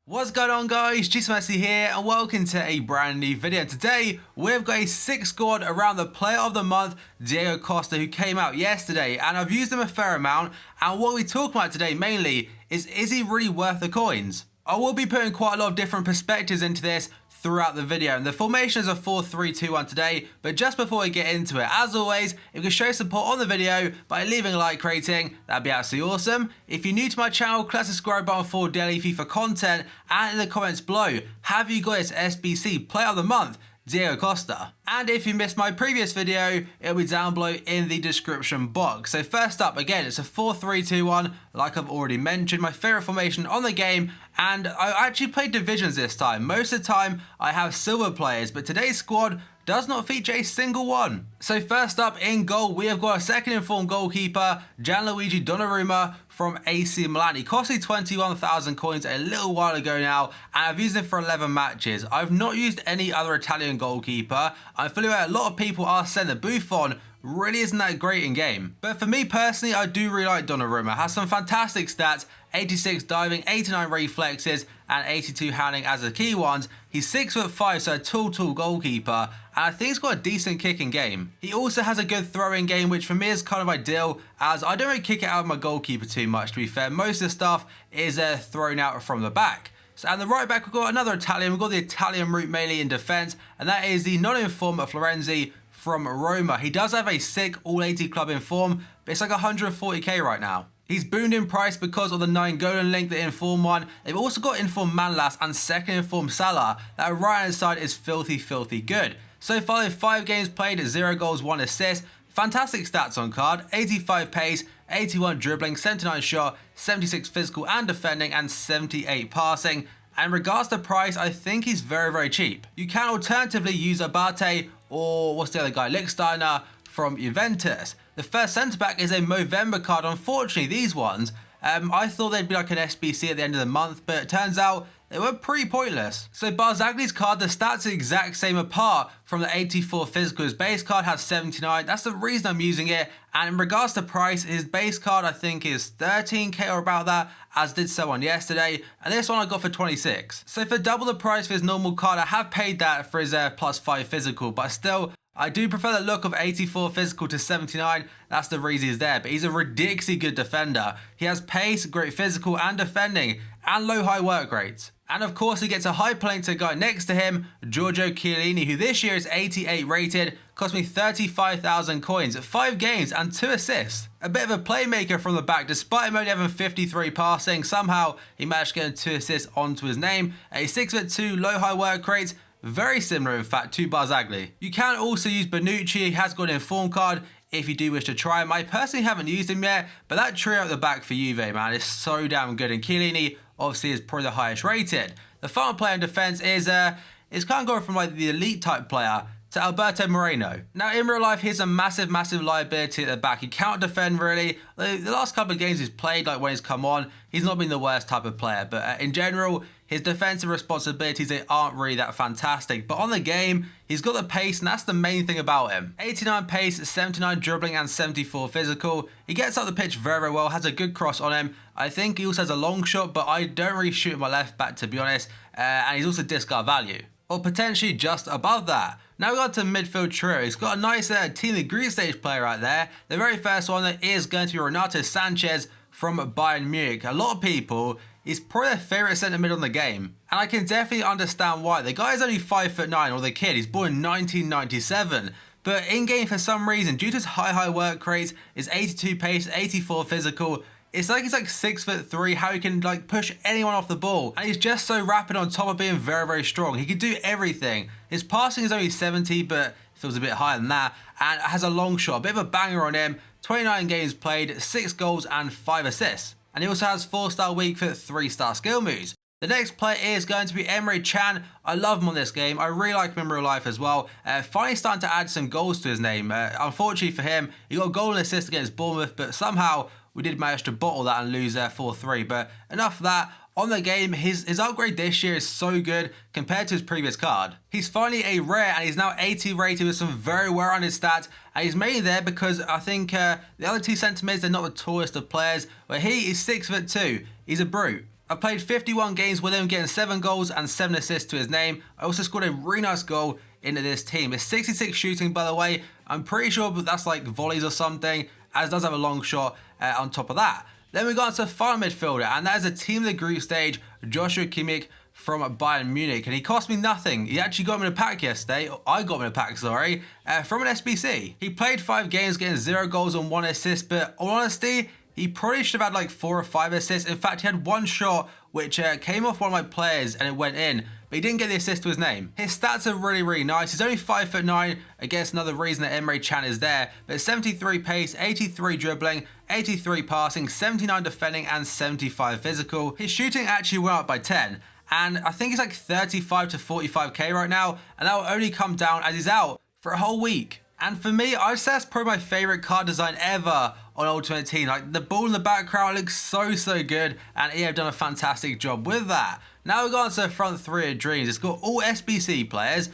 What's going on, guys? Yosef here and welcome to a brand new video. Today we've got a 6 squad around the player of the month, Potm Costa, who came out yesterday, and I've used him a fair amount. And what we talk about today mainly is he really worth the coins? I will be putting quite a lot of different perspectives into this throughout the video, and the formation is a 4-3-2-1 today. But just before we get into it, as always, if you can show support on the video by leaving a like rating, that'd be absolutely awesome. If you're new to my channel, click the subscribe button for daily FIFA content, and in the comments below, have you got this SBC player of the month, Potm Costa? And if you missed my previous video, it'll be down below in the description box. So first up, again, it's a 4-3-2-1, like I've already mentioned, my favorite formation on the game. And I actually played divisions this time. Most of the time, I have silver players, but today's squad does not feature a single one. So first up in goal, we have got a second informed goalkeeper, Gianluigi Donnarumma from AC Milan. He cost me 21,000 coins a little while ago now, and I've used him for 11 matches. I've not used any other Italian goalkeeper. I'm fully aware a lot of people are saying that Buffon really isn't that great in game. But for me personally, I do really like Donnarumma. Has some fantastic stats, 86 diving, 89 reflexes, and 82 handling as the key ones. He's 6'5", so a tall goalkeeper, and I think he's got a decent kicking game. He also has a good throwing game, which for me is kind of ideal, as I don't really kick it out of my goalkeeper too much, to be fair. Most of the stuff is thrown out from the back. So, and the right back, we've got another Italian. We've got the Italian route mainly in defence, and that is the non-informed Florenzi from Roma. He does have a sick all-80 club in form, but it's like 140k right now. He's boomed in price because of the 9 golden link, the informed one. They've also got informed Manlas and second informed Salah. That right hand side is filthy good. So far, in 5 games played, 0 goals, 1 assist. Fantastic stats on card, 85 pace, 81 dribbling, 79 shot, 76 physical and defending, and 78 passing. And in regards to price, I think he's very cheap. You can alternatively use Abate or what's the other guy, Lichtsteiner from Juventus. The first centre-back is a Movember card. Unfortunately, these ones, I thought they'd be like an SBC at the end of the month, but it turns out they were pretty pointless. So Barzagli's card, the stats are the exact same apart from the 84 physical. His base card has 79. That's the reason I'm using it. And in regards to price, his base card I think is 13k or about that, as did someone yesterday. And this one I got for 26. So for double the price for his normal card, I have paid that for his +5 physical, but still, I do prefer the look of 84 physical to 79. That's the reason he's there. But he's a ridiculously good defender. He has pace, great physical and defending, and low high work rates. And of course, he gets a high plane to the guy next to him, Giorgio Chiellini, who this year is 88 rated, cost me 35,000 coins, 5 games and 2 assists. A bit of a playmaker from the back, despite him only having 53 passing, somehow he managed to get 2 assists onto his name. A 6'2", low high work rates, very similar in fact to Barzagli. You can also use Bonucci. He has got an informed card if you do wish to try him. I personally haven't used him yet, but that trio at the back for Juve, man, is so damn good. And Chiellini obviously is probably the highest rated. The final player in defence is kind of going from like the elite type player to Alberto Moreno. Now in real life, he's a massive liability at the back. He can't defend really. The last couple of games he's played, like when he's come on, he's not been the worst type of player, but in general, his defensive responsibilities, they aren't really that fantastic. But on the game, he's got the pace, and that's the main thing about him. 89 pace, 79 dribbling, and 74 physical. He gets up the pitch very well, has a good cross on him. I think he also has a long shot, but I don't really shoot my left back, to be honest. And he's also discard value, or potentially just above that. Now we got to midfield trio. He's got a nice team of group stage player right there. The very first one is going to be Renato Sanchez from Bayern Munich. A lot of people, he's probably their favourite centre mid on the game. And I can definitely understand why. The guy is only 5'9", or the kid, he's born in 1997. But in game, for some reason, due to his high work rates, his 82 pace, 84 physical, it's like he's like 6'3", how he can like push anyone off the ball. And he's just so rapid on top of being very strong. He can do everything. His passing is only 70, but feels a bit higher than that. And has a long shot, a bit of a banger on him. 29 games played, 6 goals and 5 assists. And he also has 4-star weak foot, 3-star skill moves. The next player is going to be Emre Can. I love him on this game. I really like him in real life as well. Finally starting to add some goals to his name. Unfortunately for him, he got a goal and assist against Bournemouth, but somehow we did manage to bottle that and lose 4-3. But enough of that. On the game, his upgrade this year is so good compared to his previous card. He's finally a rare, and he's now 80 rated with some very well-rounded stats. And he's mainly there because I think the other two centre mids, they're not the tallest of players. But he is 6'2". He's a brute. I've played 51 games with him, getting 7 goals and 7 assists to his name. I also scored a really nice goal into this team. It's 66 shooting, by the way. I'm pretty sure that's like volleys or something, as does have a long shot on top of that. Then we got into final midfielder, and that is a team of the group stage, Joshua Kimmich from Bayern Munich, and he cost me nothing. He actually got him in a pack yesterday. I got him in a pack, sorry, from an SBC. He played 5 games, getting 0 goals and 1 assist, but all honesty, he probably should have had like 4 or 5 assists. In fact, he had 1 shot which came off one of my players and it went in, but he didn't get the assist to his name. His stats are really, really nice. He's only 5'9", against another reason that Emre Can is there, but 73 pace, 83 dribbling, 83 passing, 79 defending, and 75 physical. His shooting actually went up by 10. And I think he's like 35 to 45k right now, and that will only come down as he's out for a whole week. And for me, I'd say that's probably my favorite card design ever on Ultimate Team. Like, the ball in the background looks so good, and EA have done a fantastic job with that. Now we've gone to the front 3 of dreams. It's got all SBC players.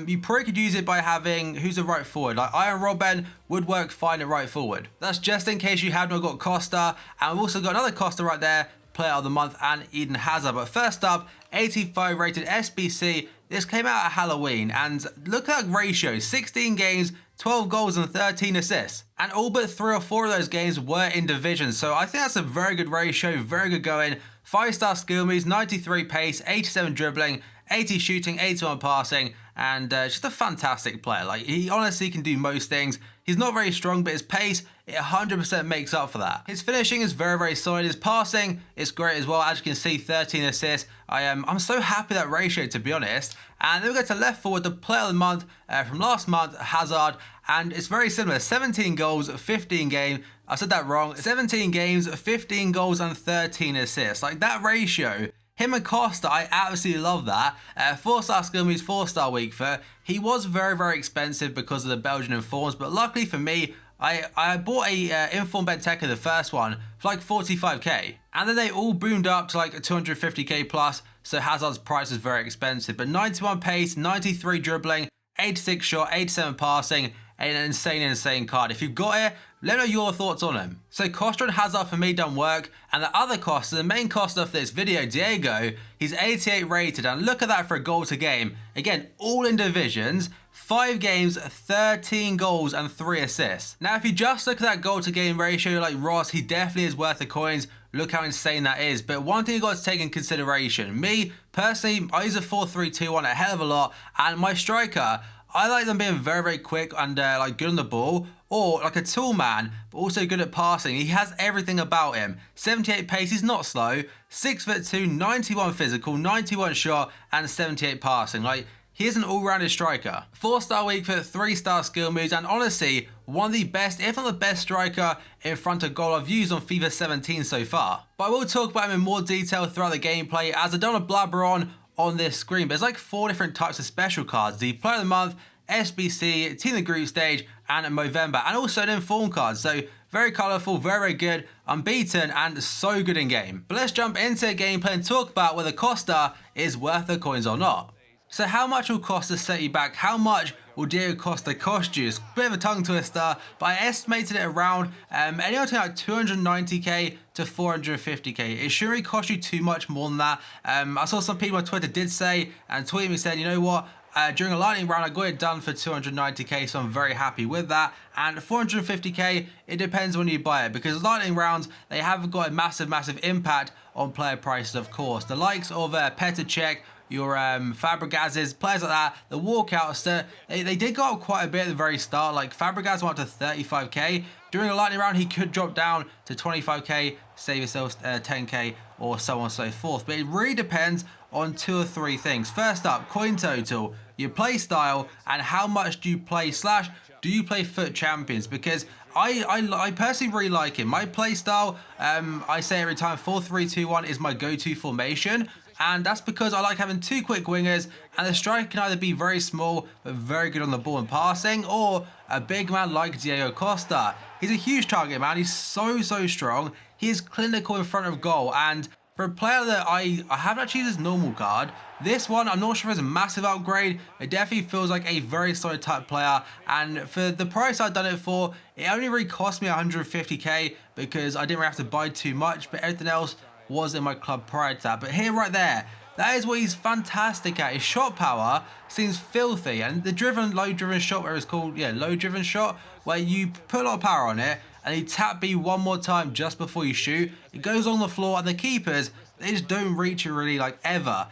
You probably could use it by having, who's the right forward? Like Iron Robben would work fine at right forward. That's just in case you have not got Costa. And we've also got another Costa right there, Player of the Month, and Eden Hazard. But first up, 85 rated SBC. This came out at Halloween, and look at that ratio, 16 games, 12 goals and 13 assists. And all but 3 or 4 of those games were in divisions, so I think that's a very good ratio, very good going. 5-star skill moves, 93 pace, 87 dribbling, 80 shooting, 81 passing, and just a fantastic player. Like, he honestly can do most things. He's not very strong, but his pace, it 100% makes up for that. His finishing is very, very solid. His passing is great as well. As you can see, 13 assists. I'm so happy with that ratio, to be honest. And then we go to left forward, the Player of the Month from last month, Hazard. And it's very similar, 17 goals, 15 games. I said that wrong. 17 games, 15 goals and 13 assists. Like, that ratio, him and Costa, I absolutely love that. 4-star skill moves, 4-star weak foot. He was very, very expensive because of the Belgian informs, but luckily for me, I bought a Inform Benteke, the first one, for like 45k. And then they all boomed up to like 250k plus, so Hazard's price is very expensive. But 91 pace, 93 dribbling, 86 shot, 87 passing, an insane card. If you've got it, let me know your thoughts on him. So Costa and Hazard for me don't work, and the other Costa, the main Costa for this video, Diego, he's 88 rated, and look at that for a goal to game. Again, all in divisions, 5 games, 13 goals and 3 assists. Now if you just look at that goal to game ratio like Ross, he definitely is worth the coins. Look how insane that is. But one thing you got to take in consideration, me personally, I use a 4-3-2-1 a hell of a lot, and my striker, I like them being very, very quick and like good on the ball, or like a tool man, but also good at passing. He has everything about him. 78 pace, he's not slow. 6'2", 91 physical, 91 shot, and 78 passing. Like, he is an all-rounded striker. 4-star weak foot, 3-star skill moves, and honestly, one of the best, if not the best striker in front of goal I've used on FIFA 17 so far. But I will talk about him in more detail throughout the gameplay, as I don't want to blabber on this screen, but there's like 4 different types of special cards. The Player of the Month, SBC, Team of the Group Stage, and Movember, and also an Inform card. So very colourful, very, very good, unbeaten, and so good in game. But let's jump into gameplay and talk about whether Costa is worth the coins or not. So how much will Costa set you back? How much will Diego Costa cost you? It's a bit of a tongue twister, but I estimated it around anywhere between like 290k to 450k. It shouldn't really cost you too much more than that. I saw some people on Twitter did say and tweeted me saying, you know what? During a lightning round, I got it done for 290k, so I'm very happy with that. And 450k, it depends when you buy it, because lightning rounds, they haven't got a massive impact on player prices, of course. The likes of Petr Cech, your Fabregases, players like that, the walkouts, they did go up quite a bit at the very start. Like Fabregas went up to 35k. During a lightning round, he could drop down to 25k, save yourself 10k, or so on and so forth. But it really depends on 2 or 3 things. First up, coin total, your play style, and how much do you play / do you play FUT Champions? Because I personally really like him. My play style, I say every time, 4-3-2-1 is my go-to formation. And that's because I like having 2 quick wingers, and the striker can either be very small but very good on the ball and passing, or a big man like Diego Costa. He's a huge target man, he's so strong, he is clinical in front of goal, and for a player that I haven't actually used his normal card, this one I'm not sure if it's a massive upgrade. It definitely feels like a very solid type player, and for the price I've done it for, it only really cost me 150k because I didn't really have to buy too much, but everything else was in my club prior to that. But here right there, that is what he's fantastic at. His shot power seems filthy, and the low driven shot, where it's called, low driven shot, where you put a lot of power on it and you tap B one more time just before you shoot. It goes on the floor, and the keepers, they just don't reach it really, like, ever.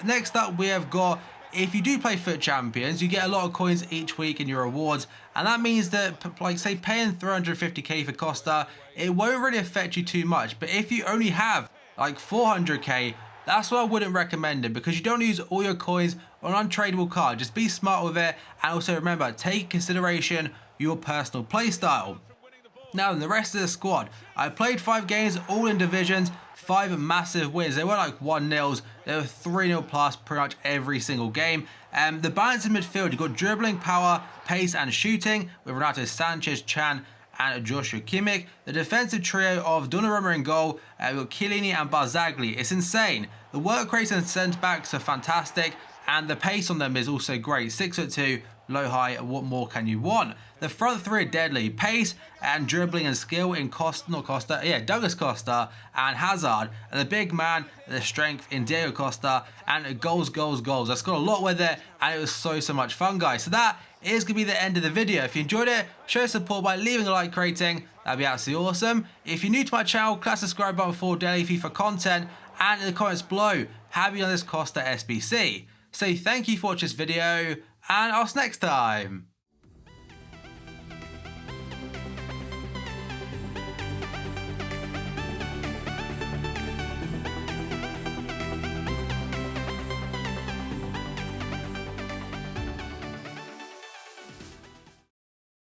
Next up, we have got, if you do play FUT Champions, you get a lot of coins each week in your rewards, and that means that, like, say, paying 350k for Costa, it won't really affect you too much. But if you only have like 400k, that's why I wouldn't recommend it, because you don't use all your coins on an untradeable card. Just be smart with it, and also remember, take into consideration your personal playstyle. Now, in the rest of the squad, I played 5 games, all in divisions, 5 massive wins. They were like 1-0s, they were 3-0 plus pretty much every single game. The balance in midfield, you've got dribbling, power, pace and shooting with Renato Sanchez, Chan and Joshua Kimmich. The defensive trio of Donnarumma in goal, we've got Chiellini and Barzagli. It's insane. The work rates and centre-backs are fantastic, and the pace on them is also great. 6'2", low high, what more can you want? The front three are deadly. Pace and dribbling and skill in Douglas Costa and Hazard. And the big man, the strength in Diego Costa, and goals. That's got a lot with it, and it was so much fun, guys. So that is going to be the end of the video. If you enjoyed it, show support by leaving a like rating. That'd be absolutely awesome. If you're new to my channel, click the subscribe button for daily FIFA content, and in the comments below, have you on this Costa SBC? So thank you for watching this video, and I'll see you next time.